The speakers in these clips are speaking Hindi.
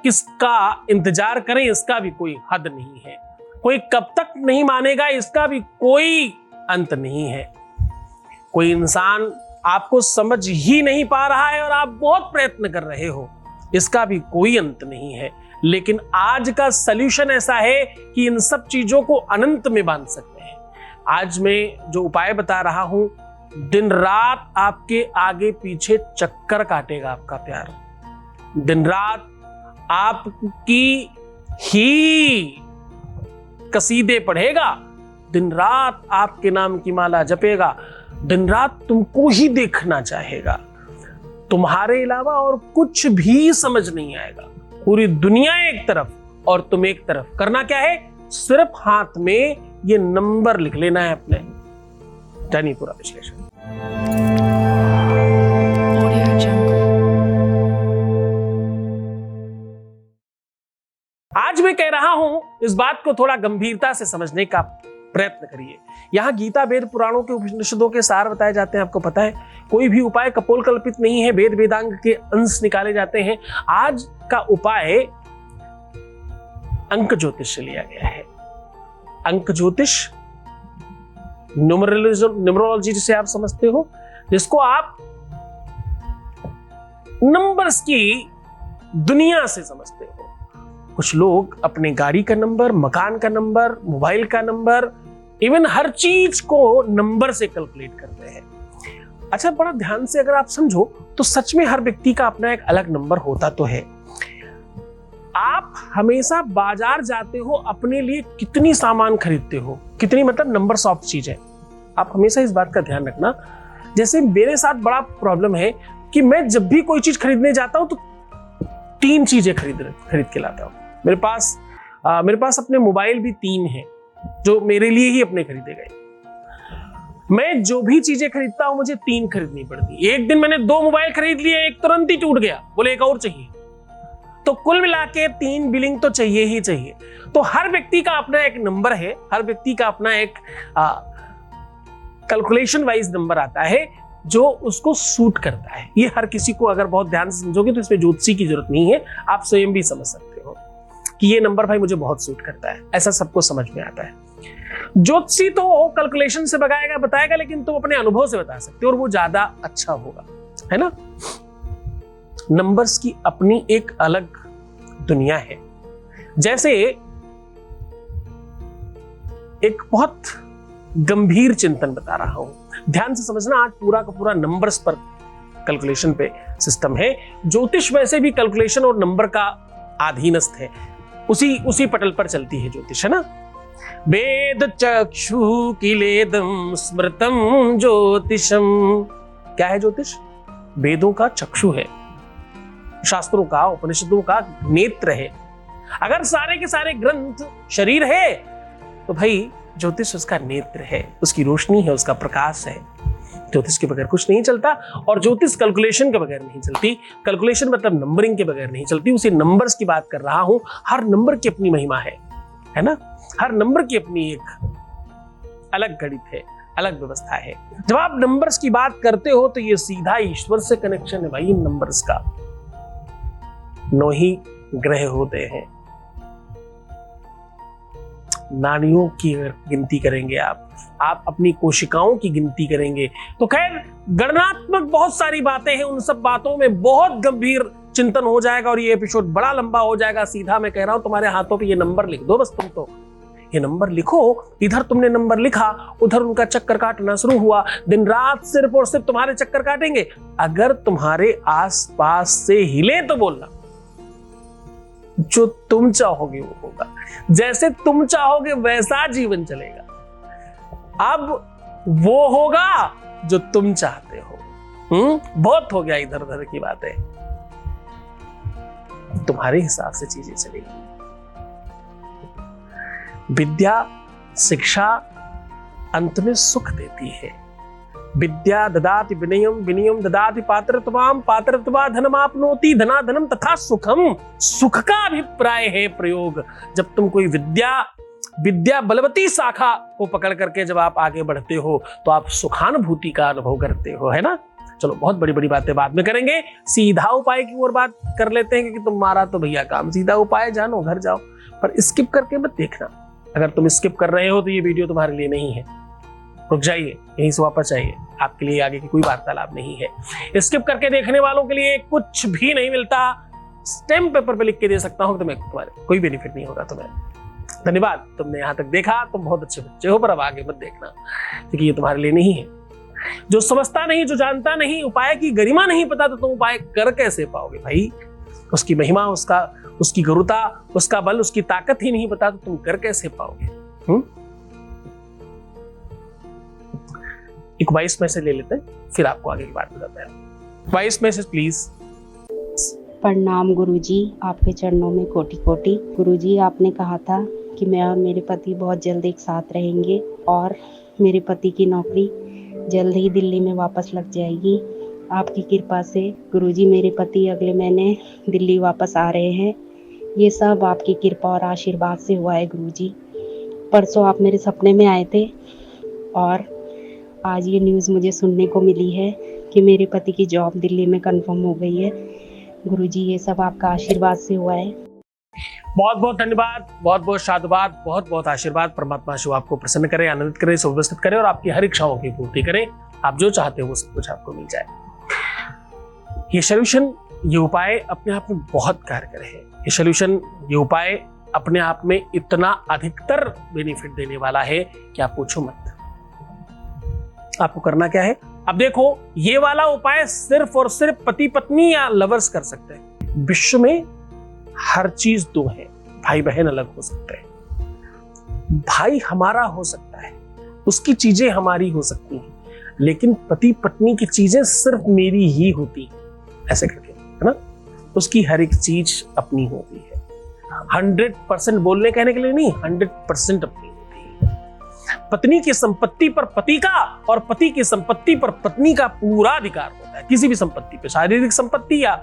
किसका इंतजार करें इसका भी कोई हद नहीं है, कोई कब तक नहीं मानेगा इसका भी कोई अंत नहीं है। कोई इंसान आपको समझ ही नहीं पा रहा है और आप बहुत प्रयत्न कर रहे हो, इसका भी कोई अंत नहीं है। लेकिन आज का सलूशन ऐसा है कि इन सब चीजों को अनंत में बांध सकते हैं। आज मैं जो उपाय बता रहा हूं, दिन रात आपके आगे पीछे चक्कर काटेगा आपका प्यार, दिन रात आपकी ही कसीदे पढ़ेगा, दिन रात आपके नाम की माला जपेगा, दिन रात तुमको ही देखना चाहेगा, तुम्हारे अलावा और कुछ भी समझ नहीं आएगा। पूरी दुनिया एक तरफ और तुम एक तरफ। करना क्या है, सिर्फ हाथ में ये नंबर लिख लेना है अपने। जानिए पूरा विश्लेषण। आज मैं कह रहा हूं, इस बात को थोड़ा गंभीरता से समझने का प्रयत्न करिए। यहां गीता, वेद, पुराणों के, उपनिषदों के सार बताए जाते हैं। आपको पता है, कोई भी उपाय कपोल कल्पित नहीं है, वेद वेदांग के अंश निकाले जाते हैं। आज का उपाय अंक ज्योतिष से लिया गया है। अंक ज्योतिष, न्यूमरोलॉजी जिसे आप समझते हो, जिसको आप नंबर्स की दुनिया से समझते हो। कुछ लोग अपने गाड़ी का नंबर, मकान का नंबर, मोबाइल का नंबर, इवन हर चीज को नंबर से कैलकुलेट करते हैं। अच्छा, बड़ा ध्यान से अगर आप समझो तो सच में हर व्यक्ति का अपना एक अलग नंबर होता तो है। आप हमेशा बाजार जाते हो, अपने लिए कितनी सामान खरीदते हो, कितनी मतलब नंबर्स ऑफ चीज है, आप हमेशा इस बात का ध्यान रखना। जैसे मेरे साथ बड़ा प्रॉब्लम है कि मैं जब भी कोई चीज खरीदने जाता हूं तो 3 चीजें खरीद के लाता हूं। मेरे पास अपने मोबाइल भी 3 हैं जो मेरे लिए ही अपने खरीदे गए। मैं जो भी चीजें खरीदता हूं मुझे 3 खरीदनी पड़ती। एक दिन मैंने 2 मोबाइल खरीद लिए, एक तुरंत ही टूट गया, बोले एक और चाहिए। तो कुल मिला के 3 बिलिंग तो चाहिए ही चाहिए। तो हर व्यक्ति का अपना एक नंबर है, हर व्यक्ति का अपना एक कैलकुलेशन वाइज नंबर आता है जो उसको सूट करता है। ये हर किसी को अगर बहुत ध्यान से समझोगे तो इसमें ज्योतिषी की जरूरत नहीं है, आप स्वयं भी समझ सकते हो कि ये नंबर भाई मुझे बहुत सूट करता है, ऐसा सबको समझ में आता है। ज्योतिषी तो कैलकुलेशन से बताएगा, लेकिन तुम अपने अनुभव से बता सकते हो और वो ज्यादा अच्छा होगा, है ना। नंबर्स की अपनी एक अलग दुनिया है। जैसे एक बहुत गंभीर चिंतन बता रहा हूं, ध्यान से समझना। आज पूरा का पूरा नंबर्स पर कैलकुलेशन पे सिस्टम है। ज्योतिष वैसे भी कैलकुलेशन और नंबर का अधीनस्थ है, उसी पटल पर चलती है ज्योतिष, है ना। वेद चक्षु किलेदम स्मृतम ज्योतिषम। क्या है ज्योतिष? वेदों का चक्षु है, शास्त्रों का, उपनिषदों का नेत्र है। अगर सारे के सारे ग्रंथ शरीर है तो भाई ज्योतिष उसका नेत्र है, उसकी रोशनी है, उसका प्रकाश है। ज्योतिष के बगैर कुछ नहीं चलता और ज्योतिष कैलकुलेशन के बगैर नहीं चलती। कैलकुलेशन मतलब नंबरिंग के बगैर नहीं चलती। उसी नंबर्स की बात कर रहा हूं। हर नंबर की अपनी महिमा है ना। हर नंबर की अपनी एक अलग गणित है, अलग व्यवस्था है। जब आप नंबर्स की बात करते हो तो ये सीधा ईश्वर से कनेक्शन है भाई। इन नंबर्स का 9 ही ग्रह होते हैं। नाड़ियों की गिनती करेंगे आप अपनी कोशिकाओं की गिनती करेंगे तो खैर गणनात्मक बहुत सारी बातें हैं। उन सब बातों में बहुत गंभीर चिंतन हो जाएगा और ये एपिसोड बड़ा लंबा हो जाएगा। सीधा मैं कह रहा हूं, तुम्हारे हाथों पे ये नंबर लिख दो, बस तुम तो ये नंबर लिखो। इधर तुमने नंबर लिखा, उधर उनका चक्कर काटना शुरू हुआ। दिन रात सिर्फ और सिर्फ तुम्हारे चक्कर काटेंगे। अगर तुम्हारे आसपास से हिले तो बोलना, जो तुम चाहोगे वो होगा, जैसे तुम चाहोगे वैसा जीवन चलेगा। अब वो होगा जो तुम चाहते हो। बहुत हो गया इधर उधर की बातें, तुम्हारे हिसाब से चीजें चलेगी। विद्या, शिक्षा अंत में सुख देती है। विद्या ददाति विनयम, विनयम ददाति पात्रत्वाम, पात्रत्वा धनमाप्नोति, धना धनम तथा सुखम। सुख का अभिप्राय है प्रयोग। जब तुम कोई विद्या बलवती शाखा को पकड़ करके जब आप आगे बढ़ते हो तो आप सुखानुभूति का अनुभव करते हो, है ना। चलो बहुत बड़ी बड़ी बातें बाद में करेंगे, सीधा उपाय की ओर बात कर लेते हैं, क्योंकि तुम्हारा तो भैया काम सीधा उपाय, जानो घर जाओ, पर स्किप करके मत देखना। अगर तुम स्किप कर रहे हो तो ये वीडियो तुम्हारे लिए नहीं है, रुक जाइए, यहीं से वापस आइए, आपके लिए आगे की कोई वार्तालाप नहीं है। स्किप करके देखने वालों के लिए कुछ भी नहीं मिलता, स्टैम्प पेपर पे लिख के दे सकता हूं, तुम्हें तुम्हारे कोई बेनिफिट नहीं होगा तुम्हें। धन्यवाद, तुमने यहां तक देखा, तुम बहुत अच्छे बच्चे हो, पर अब आगे मत देखना, क्योंकि ये तुम्हारे लिए नहीं है। जो समझता नहीं, जो जानता नहीं, उपाय की गरिमा नहीं पता, तो तुम उपाय कर कैसे पाओगे भाई? उसकी महिमा, उसकी गुरुता, उसका बल, उसकी ताकत ही नहीं पता, तो तुम कर कैसे पाओगे? एक वॉइस मैसेज ले लेते हैं, फिर आपको आगे की बात बताते हैं। Voice message please. प्रणाम गुरुजी, आपके चरणों में कोटि कोटि। गुरुजी, आपने कहा था कि मैं और मेरे पति बहुत जल्द एक साथ रहेंगे और मेरे पति की नौकरी जल्द ही दिल्ली में वापस लग जाएगी। आपकी कृपा से गुरुजी, मेरे पति अगले महीने दिल्ली वापस आ रहे हैं। ये सब आपकी कृपा और आशीर्वाद से हुआ है गुरुजी। परसों आप मेरे सपने में आए थे और आज ये न्यूज़ मुझे सुनने को मिली है कि मेरे पति की जॉब दिल्ली में कंफर्म हो गई है। गुरुजी, ये सब आपका आशीर्वाद से हुआ है। बहुत बहुत धन्यवाद, बहुत बहुत साधुवाद, बहुत बहुत आशीर्वाद। परमात्मा शिव आपको प्रसन्न करे, आनंदित करे, सुव्यवस्थित करे और आपकी हर इच्छाओं की पूर्ति करे। आप जो चाहते हो वो सब कुछ आपको मिल जाए। ये सॉल्यूशन, ये उपाय अपने आप में बहुत कारगर है। ये सॉल्यूशन, ये उपाय अपने आप में इतना अधिकतर बेनिफिट देने वाला है कि आप पूछो मत। आपको करना क्या है? अब देखो, ये वाला उपाय सिर्फ और सिर्फ पति पत्नी या लवर्स कर सकते हैं। विश्व में हर चीज दो है, भाई बहन अलग हो सकते हैं, भाई हमारा हो सकता है, उसकी चीजें हमारी हो सकती हैं, लेकिन पति पत्नी की चीजें सिर्फ मेरी ही होती है, ऐसे करके, है ना? उसकी हर एक चीज अपनी होती है। 100% बोलने कहने के लिए नहीं, 100% अपनी होती है। पत्नी की संपत्ति पर पति का और पति की संपत्ति पर पत्नी का पूरा अधिकार होता है। किसी भी संपत्ति पे, शारीरिक संपत्ति या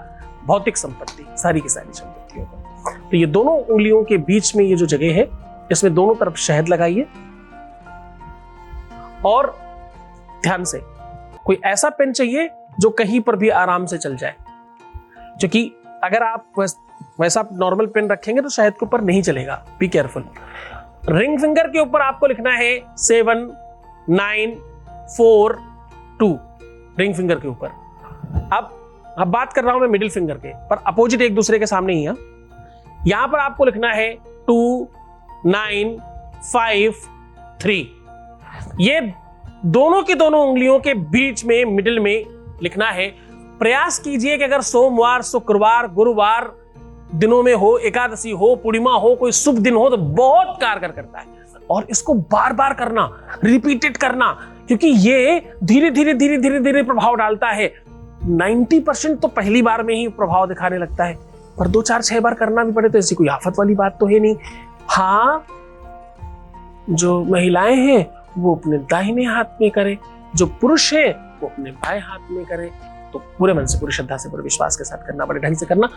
भौतिक संपत्ति, सारी की सारी संपत्तियों पर। तो ये दोनों उंगलियों के बीच में ये जो जगह है, इसमें दोनों तरफ शहद लगाइए और ध्यान से कोई ऐसा पेन चाहिए जो कहीं पर भी आराम से चल जाए, क्योंकि अगर आप वैसा नॉर्मल पेन रखेंगे तो शहद के ऊपर नहीं चलेगा। Be careful. रिंग फिंगर के ऊपर आपको लिखना है 7 9 4 2, रिंग फिंगर के ऊपर। अब बात कर रहा हूं मैं मिडिल फिंगर के, पर अपोजिट एक दूसरे के सामने ही है। यहां पर आपको लिखना है 2 9 5 3। ये दोनों की दोनों उंगलियों के बीच में मिडिल में लिखना है। प्रयास कीजिए कि अगर सोमवार, शुक्रवार, गुरुवार दिनों में हो, एकादशी हो, पूर्णिमा हो, कोई शुभ दिन हो, तो बहुत कारगर करता है। और इसको बार बार करना, रिपीटेड करना, क्योंकि ये धीरे धीरे धीरे धीरे धीरे प्रभाव डालता है। 90% तो पहली बार में ही प्रभाव दिखाने लगता है, पर 2 4 6 बार करना भी पड़े तो ऐसी कोई आफत वाली बात तो है नहीं। हाँ, जो महिलाएं हैं वो अपने दाहिने हाथ में करे, जो पुरुष है वो अपने बाएं हाथ में करे। तो पूरे मन से, पूरी श्रद्धा से, पूरे विश्वास के साथ करना, बड़े ढंग से करना।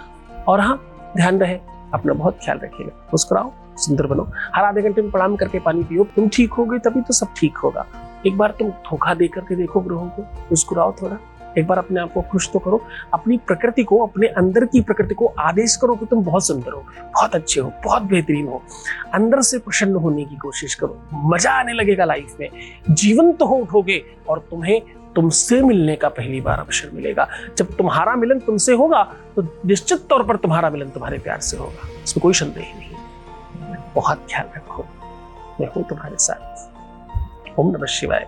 और हाँ, ध्यान रहे, अपना बहुत ख्याल रखिएगा, मुस्कुराओ, सुंदर बनो, हर आधे घंटे में प्रणाम करके पानी पियो। तुम ठीक हो गए तभी तो सब ठीक होगा। एक बार तुम धोखा दे करके देखो ग्रहों को, मुस्कुराओ थोड़ा, एक बार अपने आप को खुश तो करो। अपनी प्रकृति को, अपने अंदर की प्रकृति को आदेश करो कि तुम बहुत सुंदर हो, बहुत अच्छे हो, बहुत बेहतरीन हो। अंदर से प्रसन्न होने की कोशिश करो, मजा आने लगेगा लाइफ में, जीवंत हो उठोगे और तुम्हें तुमसे मिलने का पहली बार अवसर मिलेगा। जब तुम्हारा मिलन तुमसे होगा तो निश्चित तौर पर तुम्हारा मिलन तुम्हारे प्यार से होगा, इसमें कोई संदेह नहीं। बहुत ख्याल रखो, मैं हूं तुम्हारे साथ। ओम नमः शिवाय।